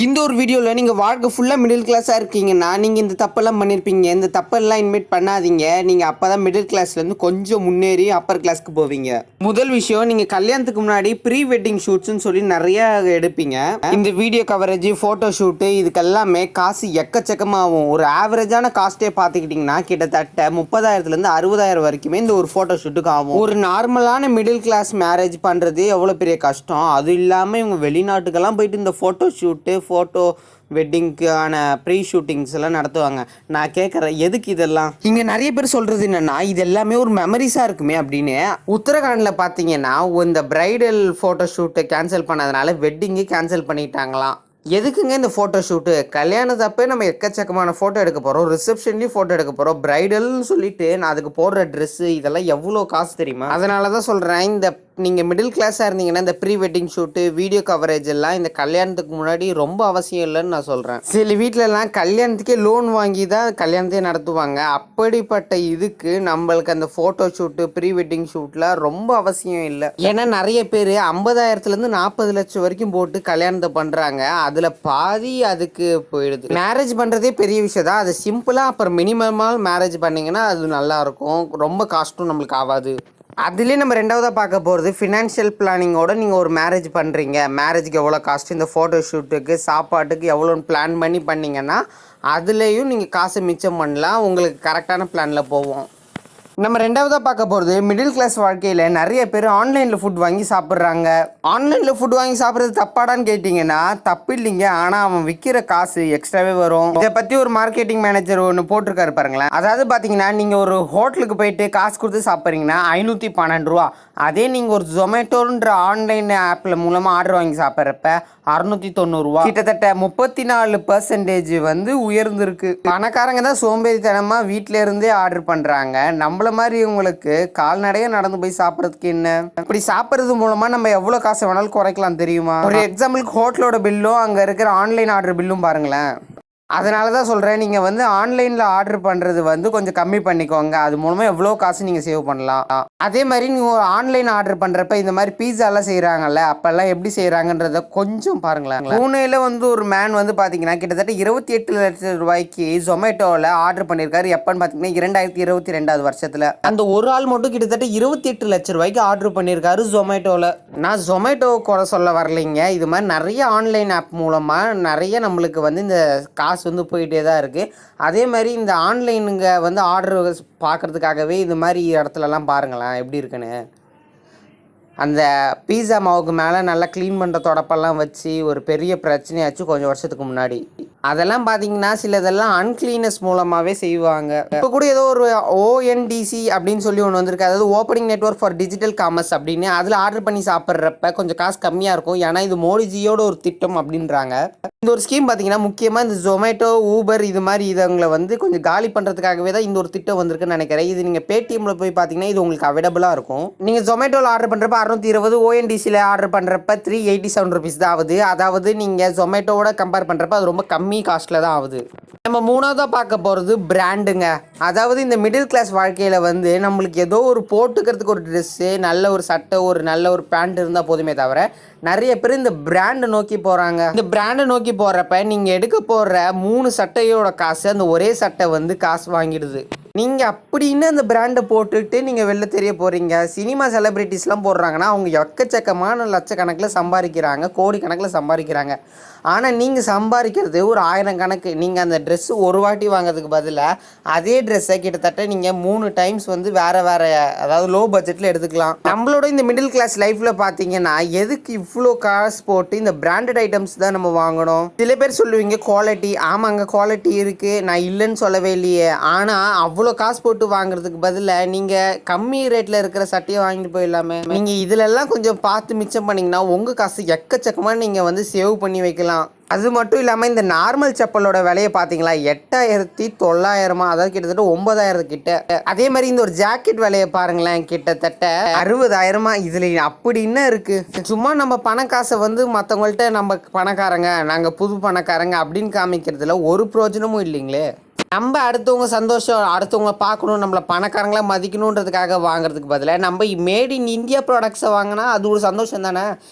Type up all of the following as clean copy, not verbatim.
இந்த ஒரு வீடியோவில் நீங்கள் வாழ்க்கை ஃபுல்லாக மிடில் கிளாஸாக இருக்கீங்கன்னா நீங்கள் இந்த தப்பெல்லாம் பண்ணியிருப்பீங்க. இந்த தப்பெல்லாம் இனிமேட் பண்ணாதீங்க. நீங்கள் அப்போ தான் மிடில் கிளாஸ்லேருந்து கொஞ்சம் முன்னேறி அப்பர் கிளாஸ்க்கு போவீங்க. முதல் விஷயம், நீங்கள் கல்யாணத்துக்கு முன்னாடி ப்ரீ வெட்டிங் ஷூட்ஸ்ன்னு சொல்லி நிறையா எடுப்பீங்க. இந்த வீடியோ கவரேஜ், ஃபோட்டோ ஷூட்டு இதுக்கெல்லாமே காசு எக்கச்சக்கமாகும். ஒரு ஆவரேஜான காஸ்ட்டே பார்த்துக்கிட்டிங்கன்னா கிட்டத்தட்ட 30,000லேருந்து 60,000 வரைக்குமே இந்த ஒரு ஃபோட்டோ ஷூட்டுக்கு ஆகும். ஒரு நார்மலான மிடில் கிளாஸ் மேரேஜ் பண்ணுறது எவ்வளோ பெரிய கஷ்டம். அது இல்லாமல் இவங்க வெளிநாட்டுக்கெல்லாம் போயிட்டு இந்த ஃபோட்டோ ஷூட்டு, ஃபோட்டோ வெட்டிங்க்கான ப்ரீ ஷூட்டிங்ஸ் எல்லாம் நடத்துவாங்க. நான் கேட்குறேன், எதுக்கு இதெல்லாம்? இங்கே நிறைய பேர் சொல்கிறது என்னென்னா, இது எல்லாமே ஒரு மெமரிஸாக இருக்குமே அப்படின்னு. உத்தரகாண்டில் பார்த்தீங்கன்னா இந்த பிரைடல் ஃபோட்டோ ஷூட்டை கேன்சல் பண்ணதுனால வெட்டிங்கு கேன்சல் பண்ணிட்டாங்களாம். எதுக்குங்க இந்த ஃபோட்டோ ஷூட்டு? கல்யாணத்தப்பே நம்ம எக்கச்சக்கமான ஃபோட்டோ எடுக்க போகிறோம், ரிசப்ஷன்லேயும் ஃபோட்டோ எடுக்க போகிறோம். பிரைடல்னு சொல்லிட்டு நான் அதுக்கு போடுற ட்ரெஸ்ஸு இதெல்லாம் எவ்வளோ காசு தெரியுமா? அதனால தான் சொல்கிறேன், இந்த நீங்கள் மிடில் கிளாஸாக இருந்தீங்கன்னா இந்த pre wedding shoot, video coverage எல்லாம் இந்த கல்யாணத்துக்கு முன்னாடி ரொம்ப அவசியம் இல்லைன்னு நான் சொல்கிறேன். சில வீட்டிலலாம் கல்யாணத்துக்கே லோன் வாங்கி தான் கல்யாணத்தையே நடத்துவாங்க. அப்படிப்பட்ட இதுக்கு நம்மளுக்கு அந்த ஃபோட்டோ ஷூட்டு, ப்ரீ வெட்டிங் ஷூட்லாம் ரொம்ப அவசியம் இல்லை. ஏன்னா நிறைய பேர் 50,000லேருந்து 40 லட்சம் வரைக்கும் போட்டு கல்யாணத்தை பண்ணுறாங்க. அதில் பாதி அதுக்கு போயிடுது. மேரேஜ் பண்ணுறதே பெரிய விஷயம் தான். அது சிம்பிளாக அப்புறம் மினிமமாக மேரேஜ் பண்ணிங்கன்னா அது நல்லாயிருக்கும். ரொம்ப காஸ்ட்டும் நம்மளுக்கு ஆகாது. அதுலேயே நம்ம ரெண்டாவதாக பார்க்க போகிறது ஃபினான்ஷியல் பிளானிங்கோட நீங்கள் ஒரு மேரேஜ் பண்ணுறீங்க. மேரேஜுக்கு எவ்வளோ காஸ்ட்டு, இந்த ஃபோட்டோ ஷூட்டுக்கு, சாப்பாட்டுக்கு எவ்வளோன்னு பிளான் பண்ணிங்கன்னா அதுலேயும் நீங்கள் காசு மிச்சம் பண்ணலாம். உங்களுக்கு கரெக்டான பிளானில் போவோம். நம்ம ரெண்டாவதாக பார்க்க போகிறது மிடில் கிளாஸ் வாழ்க்கையில் நிறைய பேர் ஆன்லைனில் ஃபுட் வாங்கி சாப்பிட்றாங்க. ஆன்லைனில் ஃபுட் வாங்கி சாப்பிட்றது தப்பாடான்னு கேட்டிங்கன்னா தப்பு இல்லைங்க. ஆனால் அவன் விற்கிற காசு எக்ஸ்ட்ராவே வரும். இதை பற்றி ஒரு மார்க்கெட்டிங் மேனேஜர் ஒன்று போட்டிருக்காரு பாருங்களேன். அதாவது பார்த்தீங்கன்னா, நீங்கள் ஒரு ஹோட்டலுக்கு போயிட்டு காசு கொடுத்து சாப்பிட்றீங்கன்னா 512 ரூபா. அதே நீங்கள் ஒரு ஜொமேட்டோன்ற ஆன்லைன் ஆப்பில் மூலமாக ஆர்டர் வாங்கி சாப்பிட்றப்ப 690 ரூபா. கிட்டத்தட்ட 34% உயர்ந்திருக்கு. பணக்காரங்க தான் சோம்பேறித்தனமாக வீட்டில இருந்தே ஆர்டர் பண்ணுறாங்க. நம்மள மாதிரி உங்களுக்கு கால்நடையாக நடந்து போய் சாப்பிட்றதுக்கு என்ன? இப்படி சாப்பிட்றது மூலமாக நம்ம எவ்வளோ காசு வேணாலும் குறைக்கலாம் தெரியுமா? ஒரு எக்ஸாம்பிளுக்கு ஹோட்டலோட பில்லும் அங்கே இருக்கிற ஆன்லைன் ஆர்டர் பில்லும் பாருங்களேன். அதனால தான் சொல்கிறேன், நீங்கள் ஆன்லைனில் ஆர்டர் பண்ணுறது கொஞ்சம் கம்மி பண்ணிக்கோங்க. அது மூலமாக எவ்வளோ காசு நீங்கள் சேவ் பண்ணலாம். அதே மாதிரி நீங்கள் ஒரு ஆன்லைன் ஆர்டர் பண்ணுறப்ப இந்த மாதிரி பீஸாலாம் செய்கிறாங்கல்ல, அப்போல்லாம் எப்படி செய்கிறாங்கன்றத கொஞ்சம் பாருங்களேன். பூனேயில் ஒரு மேன் பார்த்தீங்கன்னா கிட்டத்தட்ட 28 லட்சம் ரூபாய்க்கு ஜொமேட்டோவில் ஆர்டர் பண்ணியிருக்காரு. எப்போன்னு பார்த்தீங்கன்னா 2022 வருஷத்தில். அந்த ஒரு ஆள் மட்டும் கிட்டத்தட்ட 28 லட்சம் ரூபாய்க்கு ஆர்டர் பண்ணியிருக்காரு ஜொமேட்டோவில். நான் ஜொமேட்டோ குறை சொல்ல வரலைங்க. இது மாதிரி நிறைய ஆன்லைன் ஆப் மூலமாக நிறைய நம்மளுக்கு இந்த காசு போயிட்டே தான் இருக்குது. அதே மாதிரி இந்த ஆன்லைனுங்க ஆர்டர் பார்க்குறதுக்காகவே இது மாதிரி இடத்துலலாம் பாருங்களேன் எப்படி இருக்குன்னு. அந்த பீஸா மாவுக்கு மேலே நல்லா க்ளீன் பண்ணுற தொடப்பெல்லாம் வச்சு ஒரு பெரிய பிரச்சனையாச்சு கொஞ்சம் வருஷத்துக்கு முன்னாடி. அதெல்லாம் பார்த்தீங்கன்னா சிலதெல்லாம் அன்க்ளீனஸ் மூலமாகவே செய்வாங்க. இப்போ கூட ஏதோ ஒரு ONDC அப்படின்னு சொல்லி ஒன்று வந்திருக்கு. அதாவது opening network for digital commerce அப்படின்னு. அதில் ஆர்டர் பண்ணி சாப்பிட்றப்ப கொஞ்சம் காசு கம்மியாக இருக்கும். ஏன்னா இது மோடிஜியோட ஒரு திட்டம் அப்படின்றாங்க. இந்த ஒரு ஸ்கீம் பார்த்தீங்கன்னா முக்கியமாக இந்த ஜொமேட்டோ, ஊபர் இது மாதிரி இதுங்களை கொஞ்சம் காலி பண்ணுறதுக்காகவே தான் இந்த ஒரு திட்டம் வந்திருக்குன்னு நினைக்கிறேன். இது நீங்கள் பேடிஎம்மில் போய் பார்த்தீங்கன்னா இது உங்களுக்கு அவைலபிளாக இருக்கும். நீங்கள் ஜொமேட்டோவில் ஆர்டர் பண்ணுறப்ப 620, ONDCயில் ஆர்டர் பண்ணுறப்ப 387 ருபீஸ் தான் ஆகுது. அதாவது நீங்கள் ஜொமேட்டோவோட கம்பேர் பண்ணுறப்ப அது ரொம்ப கம்மி காஸ்ட்டில் தான் ஆகுது. நம்ம மூணாவதாக பார்க்க போகிறது பிராண்டுங்க. அதாவது இந்த மிடில் கிளாஸ் வாழ்க்கையில் நம்மளுக்கு ஏதோ ஒரு போட்டுக்கிறதுக்கு ஒரு ட்ரெஸ்ஸு, நல்ல ஒரு சட்டை, ஒரு நல்ல ஒரு பேண்ட் இருந்தால் போதுமே தவிர நிறைய பேர் இந்த பிராண்டை நோக்கி போகிறாங்க. இந்த பிராண்டை நோக்கி போகிறப்ப நீங்கள் எடுக்க போகிற 3 சட்டையோட காசு அந்த ஒரே சட்டை காசு வாங்கிடுது. நீங்கள் அப்படின்னு அந்த பிராண்டை போட்டுட்டு நீங்கள் வெளில தெரிய போகிறீங்க. சினிமா செலிப்ரிட்டிஸ்லாம் போடுறாங்கன்னா அவங்க எக்கச்சக்கமான லட்சக்கணக்கில் சம்பாதிக்கிறாங்க, கோடிக்கணக்கில் சம்பாதிக்கிறாங்க. ஆனால் நீங்கள் சம்பாதிக்கிறது ஒரு 1000 கணக்கு. நீங்கள் அந்த ட்ரெஸ்ஸு ஒரு வாட்டி வாங்கிறதுக்கு பதிலாக அதே ட்ரெஸ்ஸை கிட்டத்தட்ட நீங்கள் 3 டைம்ஸ் வேறு அதாவது லோ பட்ஜெட்டில் எடுத்துக்கலாம். நம்மளோட இந்த மிடில் கிளாஸ் லைஃப்பில் பார்த்தீங்கன்னா எதுக்கு இவ்வளோ காசு போட்டு இந்த பிராண்டட் ஐட்டம்ஸ் தான் நம்ம வாங்கணும்? சில பேர் சொல்லுவீங்க குவாலிட்டி. ஆமாங்க, குவாலிட்டி இருக்குது, நான் இல்லைன்னு சொல்லவே இல்லையே. ஆனால் அவ்வளோ காசு போட்டு வாங்குறதுக்கு பதிலாக நீங்கள் கம்மி ரேட்டில் இருக்கிற சட்டையை வாங்கிட்டு போயிடலாமே. நீங்கள் இதிலெல்லாம் கொஞ்சம் பார்த்து மிச்சம் பண்ணிங்கன்னா உங்கள் காசு எக்கச்சக்கமாக நீங்கள் சேவ் பண்ணி வைக்கலாம். அது மட்டும் இல்லாமல் இந்த நார்மல் செப்பலோட விலையை பார்த்தீங்களா 8,900, அதாவது கிட்டத்தட்ட 9,000 கிட்ட. அதே மாதிரி இந்த ஒரு ஜாக்கெட் விலையை பாருங்களேன், கிட்டத்தட்ட 60,000. இதில் அப்படி என்ன இருக்குது? சும்மா நம்ம பணக்காசை மற்றவங்கள்ட்ட நம்ம பணக்காரங்க, நாங்கள் புது பணக்காரங்க அப்படின்னு காமிக்கிறதுல ஒரு பிரயோஜனமும் இல்லைங்களே. நம்ம அடுத்தவங்க சந்தோஷம், அடுத்தவங்க பார்க்கணும், நம்மளை பணக்காரங்களா மதிக்கணுன்றதுக்காக வாங்குறதுக்கு பதிலாக நம்ம மேட் இன் இந்தியா ப்ராடக்ட்ஸை வாங்கினா அது ஒரு சந்தோஷம் தானே.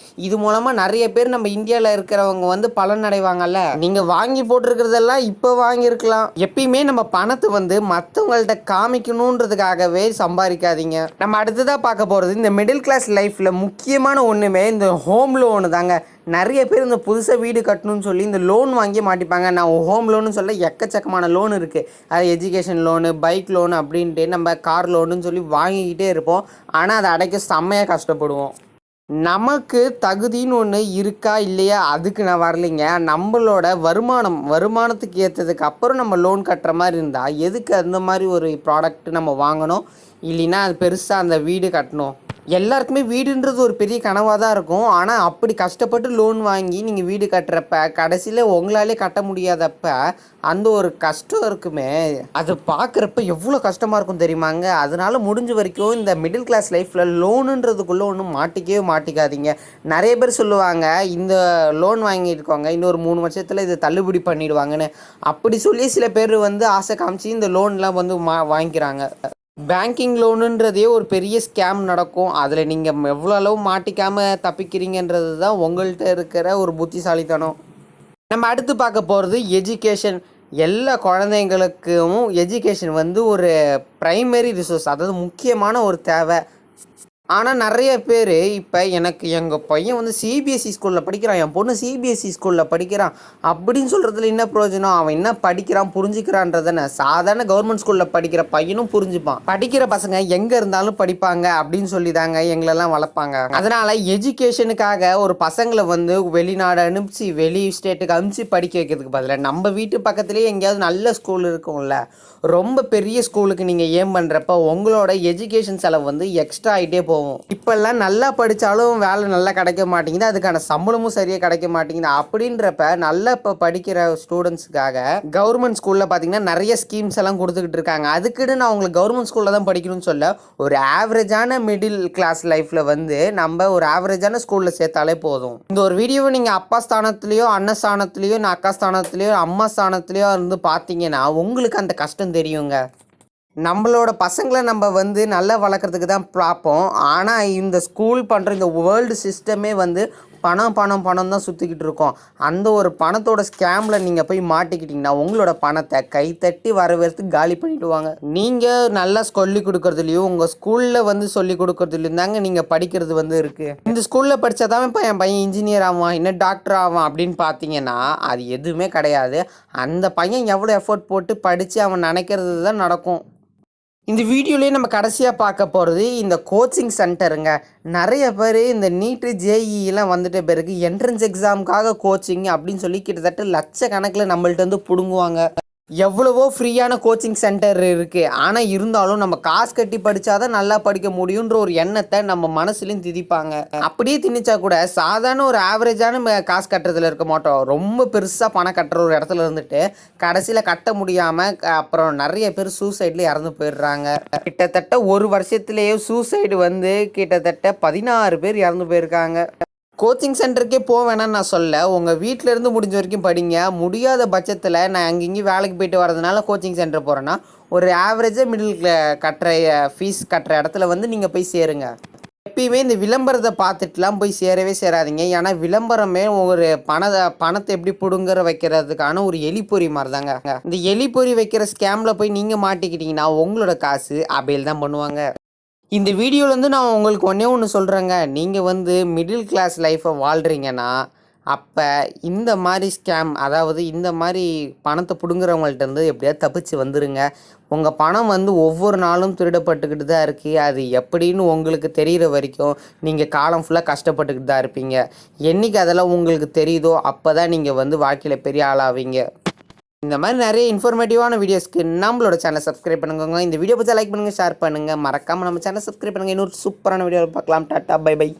இது மூலமாக நிறைய பேர் நம்ம இந்தியாவில் இருக்கிறவங்க வந்து பலன் அடைவாங்கல்ல. நீங்கள் வாங்கி போட்டிருக்கிறதெல்லாம் இப்போ வாங்கியிருக்கலாம். எப்பயுமே நம்ம பணத்தை வந்து மற்றவங்கள்ட்ட காமிக்கணுன்றதுக்காகவே சம்பாதிக்காதீங்க. நம்ம அடுத்ததாக பார்க்க போகிறது இந்த மிடில் கிளாஸ் லைஃப்பில் முக்கியமான ஒன்றுமே இந்த ஹோம் லோனு தாங்க. நிறைய பேர் இந்த புதுசாக வீடு கட்டணும்னு சொல்லி இந்த லோன் வாங்கி மாட்டிப்பாங்க. நான் ஹோம் லோனு சொல்ல எக்கச்சக்கமான லோன் இருக்குது. அது எஜுகேஷன் லோனு, பைக் லோனு அப்படின்ட்டு நம்ம கார் லோனுன்னு சொல்லி வாங்கிக்கிட்டே இருப்போம். ஆனால் அதை அடைக்க செம்மையாக கஷ்டப்படுவோம். நமக்கு தகுதின்னு ஒன்று இருக்கா இல்லையா அதுக்கு நான் வரலைங்க. நம்மளோட வருமானத்துக்கு ஏற்றதுக்கு அப்புறம் நம்ம லோன் கட்டுற மாதிரி இருந்தால் எதுக்கு அந்த மாதிரி ஒரு ப்ராடக்ட் நம்ம வாங்கணும்? இல்லைன்னா அது பெருசாக அந்த வீடு கட்டணும். எல்லாருக்குமே வீடுன்றது ஒரு பெரிய கனவாக தான் இருக்கும். ஆனால் அப்படி கஷ்டப்பட்டு லோன் வாங்கி நீங்கள் வீடு கட்டுறப்ப கடைசியில் உங்களாலே கட்ட முடியாதப்ப அந்த ஒரு கஷ்டம் இருக்குமே, அது பார்க்குறப்ப எவ்வளோ கஷ்டமாக இருக்கும் தெரியுமாங்க. அதனால முடிஞ்ச வரைக்கும் இந்த மிடில் கிளாஸ் லைஃப்பில் லோனுன்றதுக்குள்ளே ஒன்றும் மாட்டிக்கவே மாட்டிக்காதீங்க. நிறைய பேர் சொல்லுவாங்க இந்த லோன் வாங்கியிருக்கோங்க இன்னொரு 3 வருஷத்தில் இதை தள்ளுபடி பண்ணிவிடுவாங்கன்னு. அப்படி சொல்லி சில பேர் வந்து ஆசை காமிச்சு இந்த லோன்லாம் வந்து வாங்கிக்கிறாங்க. பேங்கிங் லோனுன்றதே ஒரு பெரிய ஸ்கேம் நடக்கும். அதில் நீங்கள் எவ்வளோ அளவு மாட்டிக்காமல் தப்பிக்கிறீங்கன்றது தான் உங்கள்கிட்ட இருக்கிற ஒரு புத்திசாலித்தனம். நம்ம அடுத்து பார்க்க போகிறது எஜுகேஷன். எல்லா குழந்தைங்களுக்கும் எஜுகேஷன் வந்து ஒரு ப்ரைமரி ரிசோர்ஸ், அதாவது முக்கியமான ஒரு தேவை. ஆனால் நிறைய பேர் இப்போ எனக்கு எங்கள் பையன் வந்து சிபிஎஸ்சி ஸ்கூலில் படிக்கிறான், என் பொண்ணு சிபிஎஸ்சி ஸ்கூலில் படிக்கிறான் அப்படின்னு சொல்கிறதுல என்ன பிரயோஜனம்? அவன் என்ன படிக்கிறான் புரிஞ்சுக்கிறான்றதானே. சாதாரண கவர்மெண்ட் ஸ்கூலில் படிக்கிற பையனும் புரிஞ்சுப்பான். படிக்கிற பசங்க எங்கே இருந்தாலும் படிப்பாங்க அப்படின்னு சொல்லி தாங்க எங்களெல்லாம் வளர்ப்பாங்க. அதனால் எஜுகேஷனுக்காக ஒரு பசங்களை வந்து வெளிநாடு அனுப்பிச்சு வெளி ஸ்டேட்டுக்கு அனுப்பிச்சு படிக்க வைக்கிறதுக்கு பதிலாக நம்ம வீட்டு பக்கத்துலேயே எங்கேயாவது நல்ல ஸ்கூல் இருக்கும்ல, ரொம்ப பெரிய ஸ்கூலுக்கு நீங்கள் ஏம் பண்ணுறப்ப உங்களோட எஜுகேஷன் செலவு வந்து எக்ஸ்ட்ரா ஆகிட்டே போகும். இப்போல்லாம் நல்லா படித்தாலும் வேலை நல்லா கிடைக்க மாட்டேங்குது, அதுக்கான சம்பளமும் சரியாக கிடைக்க மாட்டேங்குது. அப்படின்றப்ப நல்லா இப்போ படிக்கிற ஸ்டூடெண்ட்ஸுக்காக கவர்மெண்ட் ஸ்கூலில் பார்த்தீங்கன்னா நிறைய ஸ்கீம்ஸ் எல்லாம் கொடுத்துக்கிட்டு இருக்காங்க. அதுக்குன்னு நான் உங்களுக்கு கவர்மெண்ட் ஸ்கூலில் தான் படிக்கணும்னு சொல்ல, ஒரு ஆவரேஜான மிடில் கிளாஸ் லைஃப்பில் வந்து நம்ம ஒரு ஆவரேஜான ஸ்கூலில் சேர்த்தாலே போதும். இந்த ஒரு வீடியோவை நீங்கள் அப்பா ஸ்தானத்துலேயோ அண்ணன் ஸ்தானத்துலேயோ நான் அக்கா ஸ்தானத்துலேயோ அம்மா ஸ்தானத்துலேயோ இருந்து பார்த்தீங்கன்னா உங்களுக்கு அந்த கஷ்டம் தெரியுங்க. நம்மளோட பசங்களை நம்ம வந்து நல்லா வளர்க்குறதுக்கு தான் பார்ப்போம். ஆனால் இந்த ஸ்கூல் பண்ணுற இந்த வேர்ல்டு சிஸ்டமே வந்து பணம் பணம் பணம் தான் சுற்றிக்கிட்டு இருக்கோம். அந்த ஒரு பணத்தோட ஸ்கேமில் நீங்கள் போய் மாட்டிக்கிட்டிங்கன்னா உங்களோட பணத்தை கைத்தட்டி வரவேற்று காலி பண்ணிவிடுவாங்க. நீங்கள் நல்லா சொல்லிக் கொடுக்குறதுலையும் உங்கள் ஸ்கூலில் வந்து சொல்லிக் கொடுக்குறதுலையும் தாங்க நீங்கள் படிக்கிறது வந்து இருக்குது. இந்த ஸ்கூலில் படித்தா தான் இப்போ என் பையன் இன்ஜினியர் ஆவான், இன்னும் டாக்டர் ஆவான் அப்படின்னு பார்த்தீங்கன்னா அது எதுவுமே கிடையாது. அந்த பையன் எவ்வளோ எஃபோர்ட் போட்டு படித்து அவன் நினைக்கிறது தான் நடக்கும். இந்த வீடியோலேயே நம்ம கடைசியாக பார்க்க போகிறது இந்த கோச்சிங் சென்டருங்க. நிறைய பேர் இந்த நீட்டு ஜேஇலாம் வந்துட்ட பிறகு என்ட்ரன்ஸ் எக்ஸாமுக்காக கோச்சிங் அப்படின்னு சொல்லி கிட்டத்தட்ட லட்சக்கணக்கில் நம்மள்ட்ட வந்து பிடுங்குவாங்க. எவ்வளவோ ஃப்ரீயான கோச்சிங் சென்டர் இருக்குது. ஆனால் இருந்தாலும் நம்ம காசு கட்டி படித்தாதான் நல்லா படிக்க முடியுன்ற ஒரு எண்ணத்தை நம்ம மனசுலையும் திதிப்பாங்க. அப்படியே திணிச்சா கூட சாதாரண ஒரு ஆவரேஜான காசு கட்டுறதுல இருக்க மாட்டோம், ரொம்ப பெருசாக பணம் கட்டுற ஒரு இடத்துல இருந்துட்டு கடைசியில் கட்ட முடியாமல் அப்புறம் நிறைய பேர் சூசைட்லேயே இறந்து போயிடுறாங்க. கிட்டத்தட்ட ஒரு வருஷத்துலேயே சூசைடு வந்து கிட்டத்தட்ட 16 பேர் இறந்து போயிருக்காங்க. கோச்சிங் சென்டருக்கே போக வேணான்னு நான் சொல்ல, உங்கள் வீட்டிலேருந்து முடிஞ்ச வரைக்கும் படிங்க. முடியாத பட்சத்தில் நான் அங்கேயும் வேலைக்கு போயிட்டு வரதுனால கோச்சிங் சென்டர் போகிறேன்னா ஒரு ஆவரேஜாக மிடில் கட்டுற ஃபீஸ் கட்டுற இடத்துல வந்து நீங்கள் போய் சேருங்க. எப்பயுமே இந்த விளம்பரத்தை பார்த்துட்டுலாம் போய் சேரவே சேராதீங்க. ஏன்னா விளம்பரமே ஒரு பணத்தை எப்படி பிடுங்குற வைக்கிறதுக்கான ஒரு எலிப்பொறி மாதிரி தாங்க. இந்த எலிப்பொறி வைக்கிற ஸ்கேமில் போய் நீங்கள் மாட்டிக்கிட்டீங்கன்னா உங்களோட காசு அபேல் தான் பண்ணுவாங்க. இந்த வீடியோலேருந்து நான் உங்களுக்கு ஒன்று சொல்கிறேங்க. நீங்கள் வந்து மிடில் கிளாஸ் லைஃப்பை வாழ்கிறீங்கன்னா அப்போ இந்த மாதிரி ஸ்கேம், அதாவது இந்த மாதிரி பணத்தை பிடுங்குறவங்கள்ட்டேருந்து எப்படியாவது தப்பிச்சு வந்துடுங்க. உங்கள் பணம் வந்து ஒவ்வொரு நாளும் திருடப்பட்டுக்கிட்டு தான் இருக்குது. அது எப்படின்னு உங்களுக்கு தெரிகிற வரைக்கும் நீங்கள் காலம் ஃபுல்லாக கஷ்டப்பட்டுக்கிட்டு தான் இருப்பீங்க. என்றைக்கு அதெல்லாம் உங்களுக்கு தெரியுதோ அப்போ தான் நீங்கள் வந்து வாழ்க்கையில் பெரிய ஆளாவீங்க. இந்த மாதிரி நிறைய இன்ஃபர்மேட்டிவான வீடியோஸ்க்கு நம்மளோட சேனலை சப்ஸ்கிரைப் பண்ணுங்க. இந்த வீடியோ பற்றி லைக் பண்ணுங்கள், ஷேர் பண்ணுங்கள், மறக்காமல் நம்ம சேனலை சப்ஸ்கிரைப் பண்ணுங்கள். இன்னொரு சூப்பரான வீடியோவில் பார்க்கலாம். Tata, bye by.